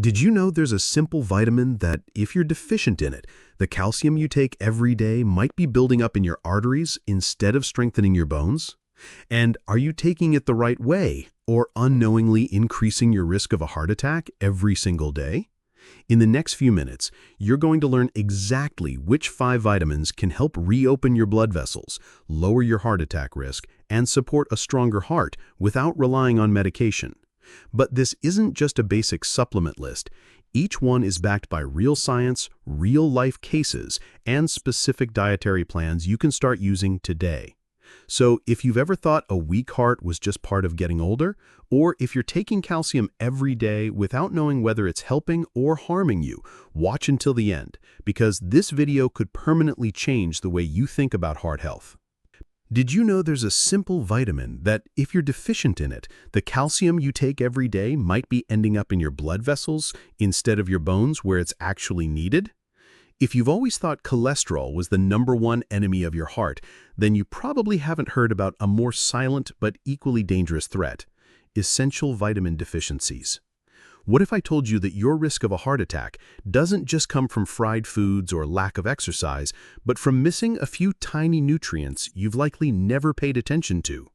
Did you know there's a simple vitamin that, if you're deficient in it, the calcium you take every day might be building up in your arteries instead of strengthening your bones? And are you taking it the right way, or unknowingly increasing your risk of a heart attack every single day? In the next few minutes, you're going to learn exactly which 5 vitamins can help reopen your blood vessels, lower your heart attack risk, and support a stronger heart without relying on medication. But this isn't just a basic supplement list. Each one is backed by real science, real-life cases, and specific dietary plans you can start using today. So if you've ever thought a weak heart was just part of getting older, or if you're taking calcium every day without knowing whether it's helping or harming you, watch until the end, because this video could permanently change the way you think about heart health. Did you know there's a simple vitamin that, if you're deficient in it, the calcium you take every day might be ending up in your blood vessels instead of your bones where it's actually needed? If you've always thought cholesterol was the #1 enemy of your heart, then you probably haven't heard about a more silent but equally dangerous threat: essential vitamin deficiencies. What if I told you that your risk of a heart attack doesn't just come from fried foods or lack of exercise, but from missing a few tiny nutrients you've likely never paid attention to?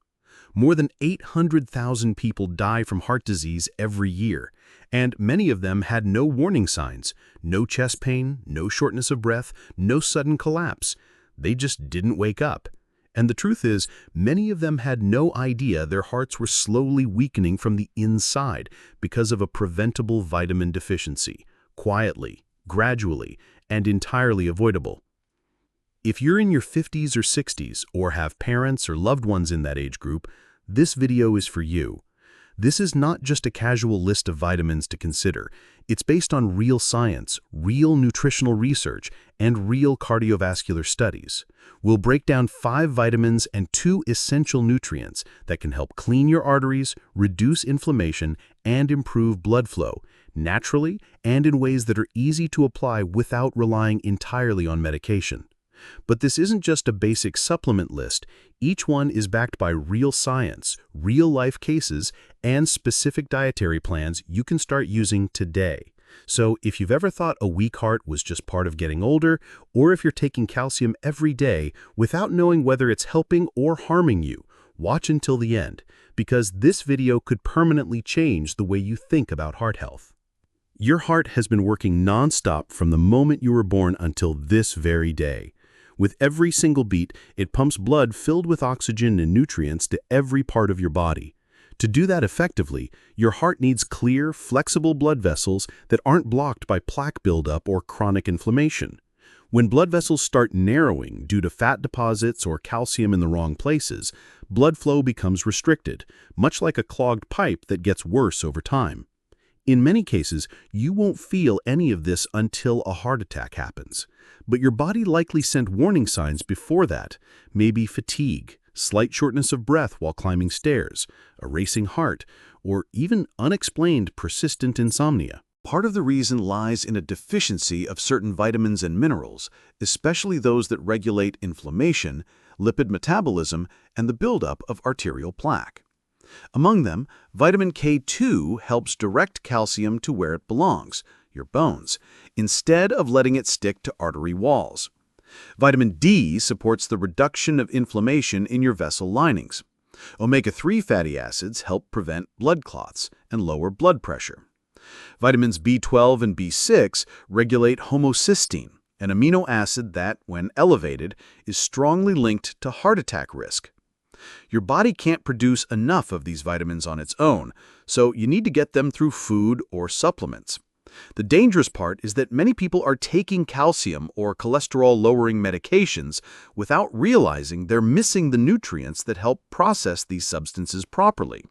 More than 800,000 people die from heart disease every year, and many of them had no warning signs: no chest pain, no shortness of breath, no sudden collapse. They just didn't wake up. And the truth is, many of them had no idea their hearts were slowly weakening from the inside because of a preventable vitamin deficiency, quietly, gradually, and entirely avoidable. If you're in your 50s or 60s, or have parents or loved ones in that age group, this video is for you. This is not just a casual list of vitamins to consider. It's based on real science, real nutritional research, and real cardiovascular studies. We'll break down 5 vitamins and 2 essential nutrients that can help clean your arteries, reduce inflammation, and improve blood flow, naturally and in ways that are easy to apply without relying entirely on medication. But this isn't just a basic supplement list. Each one is backed by real science, real-life cases, and specific dietary plans you can start using today. So if you've ever thought a weak heart was just part of getting older, or if you're taking calcium every day without knowing whether it's helping or harming you, watch until the end, because this video could permanently change the way you think about heart health. Your heart has been working non-stop from the moment you were born until this very day. With every single beat, it pumps blood filled with oxygen and nutrients to every part of your body. To do that effectively, your heart needs clear, flexible blood vessels that aren't blocked by plaque buildup or chronic inflammation. When blood vessels start narrowing due to fat deposits or calcium in the wrong places, blood flow becomes restricted, much like a clogged pipe that gets worse over time. In many cases, you won't feel any of this until a heart attack happens. But your body likely sent warning signs before that, maybe fatigue, slight shortness of breath while climbing stairs, a racing heart, or even unexplained persistent insomnia. Part of the reason lies in a deficiency of certain vitamins and minerals, especially those that regulate inflammation, lipid metabolism, and the buildup of arterial plaque. Among them, vitamin K2 helps direct calcium to where it belongs, your bones, instead of letting it stick to artery walls. Vitamin D supports the reduction of inflammation in your vessel linings. Omega-3 fatty acids help prevent blood clots and lower blood pressure. Vitamins B12 and B6 regulate homocysteine, an amino acid that, when elevated, is strongly linked to heart attack risk. Your body can't produce enough of these vitamins on its own, so you need to get them through food or supplements. The dangerous part is that many people are taking calcium or cholesterol-lowering medications without realizing they're missing the nutrients that help process these substances properly.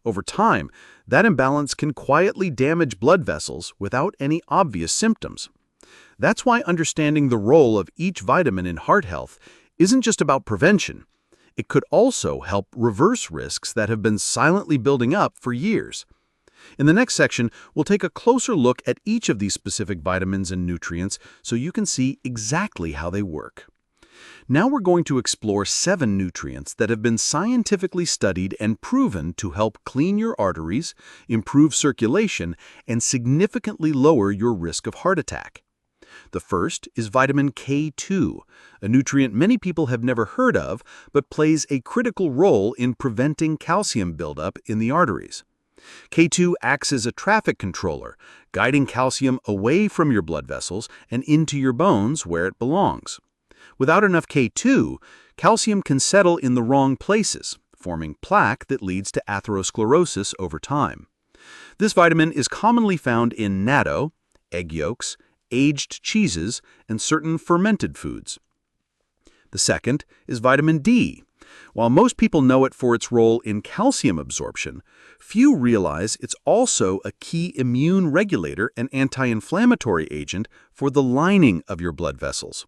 Over time, that imbalance can quietly damage blood vessels without any obvious symptoms. That's why understanding the role of each vitamin in heart health isn't just about prevention. It could also help reverse risks that have been silently building up for years. In the next section, we'll take a closer look at each of these specific vitamins and nutrients so you can see exactly how they work. Now we're going to explore 7 nutrients that have been scientifically studied and proven to help clean your arteries, improve circulation, and significantly lower your risk of heart attack. The first is vitamin K2, a nutrient many people have never heard of, but plays a critical role in preventing calcium buildup in the arteries. K2 acts as a traffic controller, guiding calcium away from your blood vessels and into your bones where it belongs. Without enough K2, calcium can settle in the wrong places, forming plaque that leads to atherosclerosis over time. This vitamin is commonly found in natto, egg yolks, aged cheeses, and certain fermented foods. The second is vitamin D. While most people know it for its role in calcium absorption, few realize it's also a key immune regulator and anti-inflammatory agent for the lining of your blood vessels.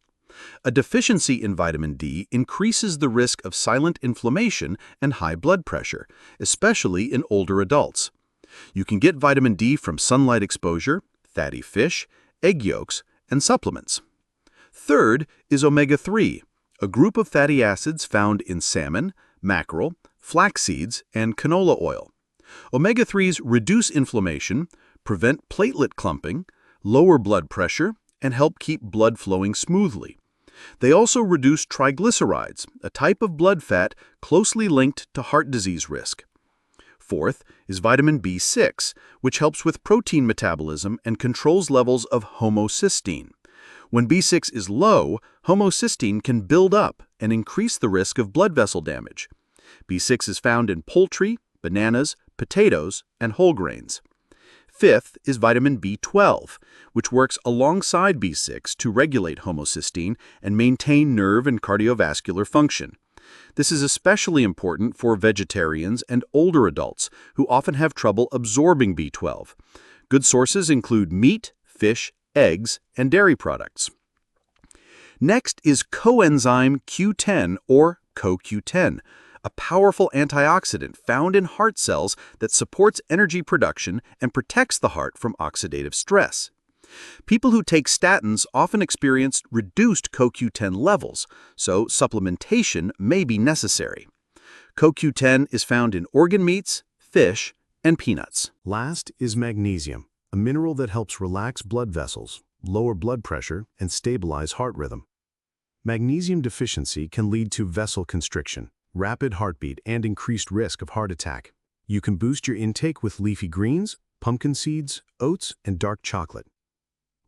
A deficiency in vitamin D increases the risk of silent inflammation and high blood pressure, especially in older adults. You can get vitamin D from sunlight exposure, fatty fish, egg yolks, and supplements. Third is omega-3, a group of fatty acids found in salmon, mackerel, flax seeds, and canola oil. Omega-3s reduce inflammation, prevent platelet clumping, lower blood pressure, and help keep blood flowing smoothly. They also reduce triglycerides, a type of blood fat closely linked to heart disease risk. Fourth is vitamin B6, which helps with protein metabolism and controls levels of homocysteine. When B6 is low, homocysteine can build up and increase the risk of blood vessel damage. B6 is found in poultry, bananas, potatoes, and whole grains. Fifth is vitamin B12, which works alongside B6 to regulate homocysteine and maintain nerve and cardiovascular function. This is especially important for vegetarians and older adults who often have trouble absorbing B12. Good sources include meat, fish, eggs, and dairy products. Next is coenzyme Q10 or CoQ10, a powerful antioxidant found in heart cells that supports energy production and protects the heart from oxidative stress. People who take statins often experience reduced CoQ10 levels, so supplementation may be necessary. CoQ10 is found in organ meats, fish, and peanuts. Last is magnesium, a mineral that helps relax blood vessels, lower blood pressure, and stabilize heart rhythm. Magnesium deficiency can lead to vessel constriction, rapid heartbeat, and increased risk of heart attack. You can boost your intake with leafy greens, pumpkin seeds, oats, and dark chocolate.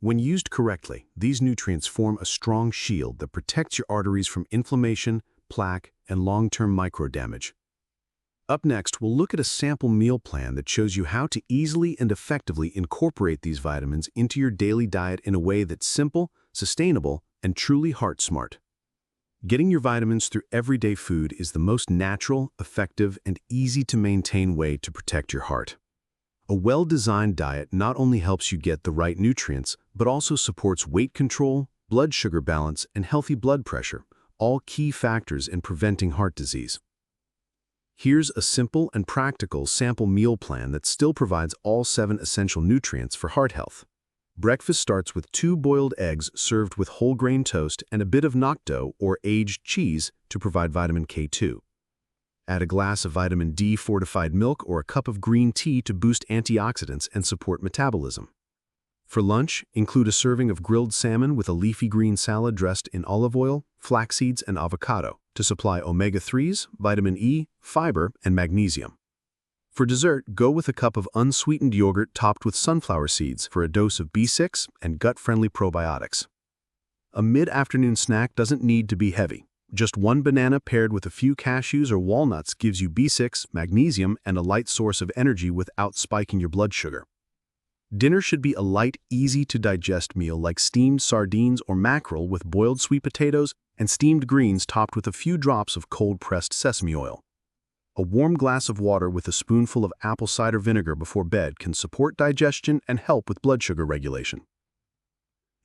When used correctly, these nutrients form a strong shield that protects your arteries from inflammation, plaque, and long-term microdamage. Up next, we'll look at a sample meal plan that shows you how to easily and effectively incorporate these vitamins into your daily diet in a way that's simple, sustainable, and truly heart-smart. Getting your vitamins through everyday food is the most natural, effective, and easy-to-maintain way to protect your heart. A well-designed diet not only helps you get the right nutrients, but also supports weight control, blood sugar balance, and healthy blood pressure, all key factors in preventing heart disease. Here's a simple and practical sample meal plan that still provides all 7 essential nutrients for heart health. Breakfast starts with 2 boiled eggs served with whole grain toast and a bit of natto or aged cheese to provide vitamin K2. Add a glass of vitamin D fortified milk or a cup of green tea to boost antioxidants and support metabolism. For lunch, include a serving of grilled salmon with a leafy green salad dressed in olive oil, flax seeds, and avocado to supply omega-3s, vitamin E, fiber, and magnesium. For dessert, go with a cup of unsweetened yogurt topped with sunflower seeds for a dose of B6 and gut-friendly probiotics. A mid-afternoon snack doesn't need to be heavy. Just 1 banana paired with a few cashews or walnuts gives you B6, magnesium, and a light source of energy without spiking your blood sugar. Dinner should be a light, easy-to-digest meal like steamed sardines or mackerel with boiled sweet potatoes and steamed greens topped with a few drops of cold-pressed sesame oil. A warm glass of water with a spoonful of apple cider vinegar before bed can support digestion and help with blood sugar regulation.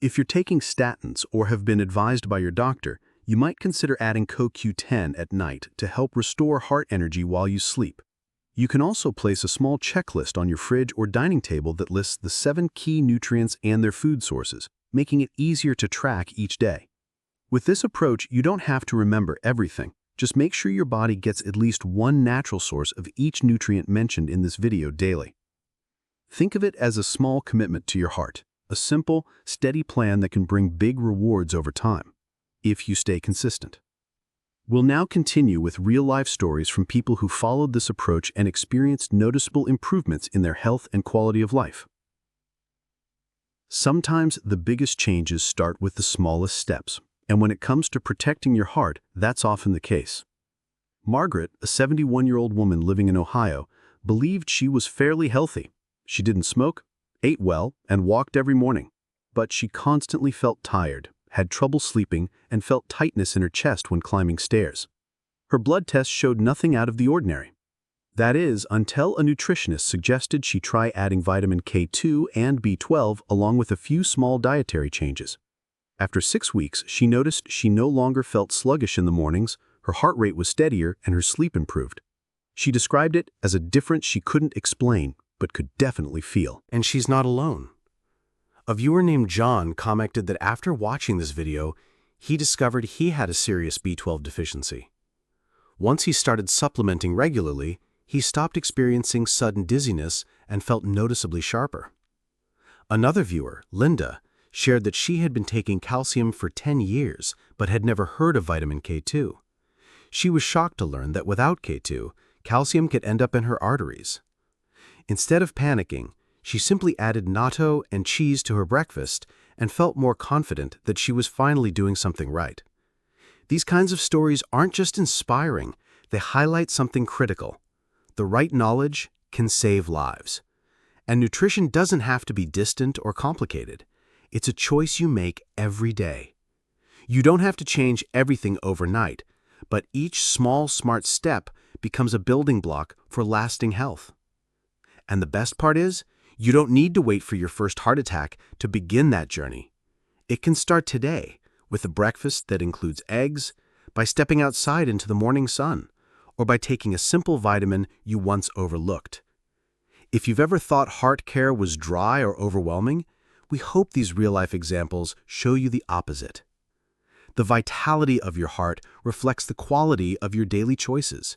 If you're taking statins or have been advised by your doctor, you might consider adding CoQ10 at night to help restore heart energy while you sleep. You can also place a small checklist on your fridge or dining table that lists the 7 key nutrients and their food sources, making it easier to track each day. With this approach, you don't have to remember everything. Just make sure your body gets at least one natural source of each nutrient mentioned in this video daily. Think of it as a small commitment to your heart, a simple, steady plan that can bring big rewards over time, if you stay consistent. We'll now continue with real-life stories from people who followed this approach and experienced noticeable improvements in their health and quality of life. Sometimes the biggest changes start with the smallest steps, and when it comes to protecting your heart, that's often the case. Margaret, a 71-year-old woman living in Ohio, believed she was fairly healthy. She didn't smoke, ate well, and walked every morning. But she constantly felt tired, had trouble sleeping, and felt tightness in her chest when climbing stairs. Her blood tests showed nothing out of the ordinary. That is, until a nutritionist suggested she try adding vitamin K2 and B12 along with a few small dietary changes. After 6 weeks, she noticed she no longer felt sluggish in the mornings, her heart rate was steadier, and her sleep improved. She described it as a difference she couldn't explain, but could definitely feel. And she's not alone. A viewer named John commented that after watching this video, he discovered he had a serious B12 deficiency. Once he started supplementing regularly, he stopped experiencing sudden dizziness and felt noticeably sharper. Another viewer, Linda, shared that she had been taking calcium for 10 years but had never heard of vitamin K2. She was shocked to learn that without K2, calcium could end up in her arteries. Instead of panicking, she simply added natto and cheese to her breakfast and felt more confident that she was finally doing something right. These kinds of stories aren't just inspiring, they highlight something critical. The right knowledge can save lives. And nutrition doesn't have to be distant or complicated. It's a choice you make every day. You don't have to change everything overnight, but each small, smart step becomes a building block for lasting health. And the best part is, you don't need to wait for your first heart attack to begin that journey. It can start today with a breakfast that includes eggs, by stepping outside into the morning sun, or by taking a simple vitamin you once overlooked. If you've ever thought heart care was dry or overwhelming, we hope these real-life examples show you the opposite. The vitality of your heart reflects the quality of your daily choices,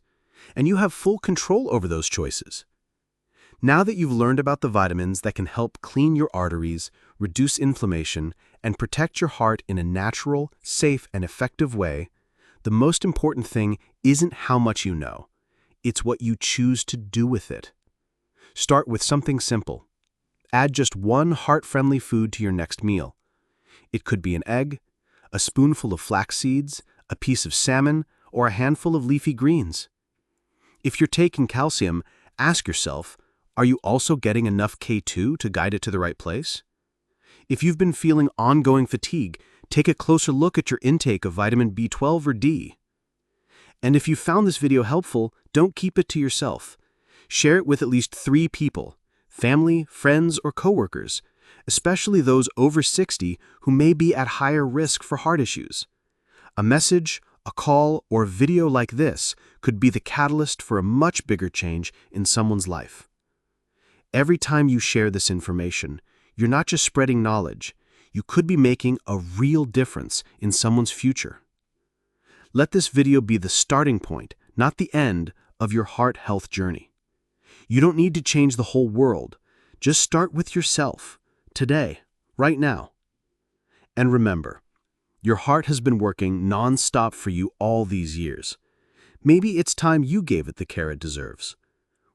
and you have full control over those choices. Now that you've learned about the vitamins that can help clean your arteries, reduce inflammation, and protect your heart in a natural, safe, and effective way, the most important thing isn't how much you know. It's what you choose to do with it. Start with something simple. Add just one heart-friendly food to your next meal. It could be an egg, a spoonful of flax seeds, a piece of salmon, or a handful of leafy greens. If you're taking calcium, ask yourself, are you also getting enough K2 to guide it to the right place? If you've been feeling ongoing fatigue, take a closer look at your intake of vitamin B12 or D. And if you found this video helpful, don't keep it to yourself. Share it with at least 3 people, family, friends, or coworkers, especially those over 60 who may be at higher risk for heart issues. A message, a call, or a video like this could be the catalyst for a much bigger change in someone's life. Every time you share this information, you're not just spreading knowledge, you could be making a real difference in someone's future. Let this video be the starting point, not the end, of your heart health journey. You don't need to change the whole world. Just start with yourself, today, right now. And remember, your heart has been working non-stop for you all these years. Maybe it's time you gave it the care it deserves.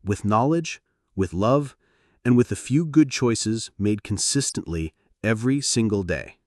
With knowledge, with love, and with a few good choices made consistently every single day.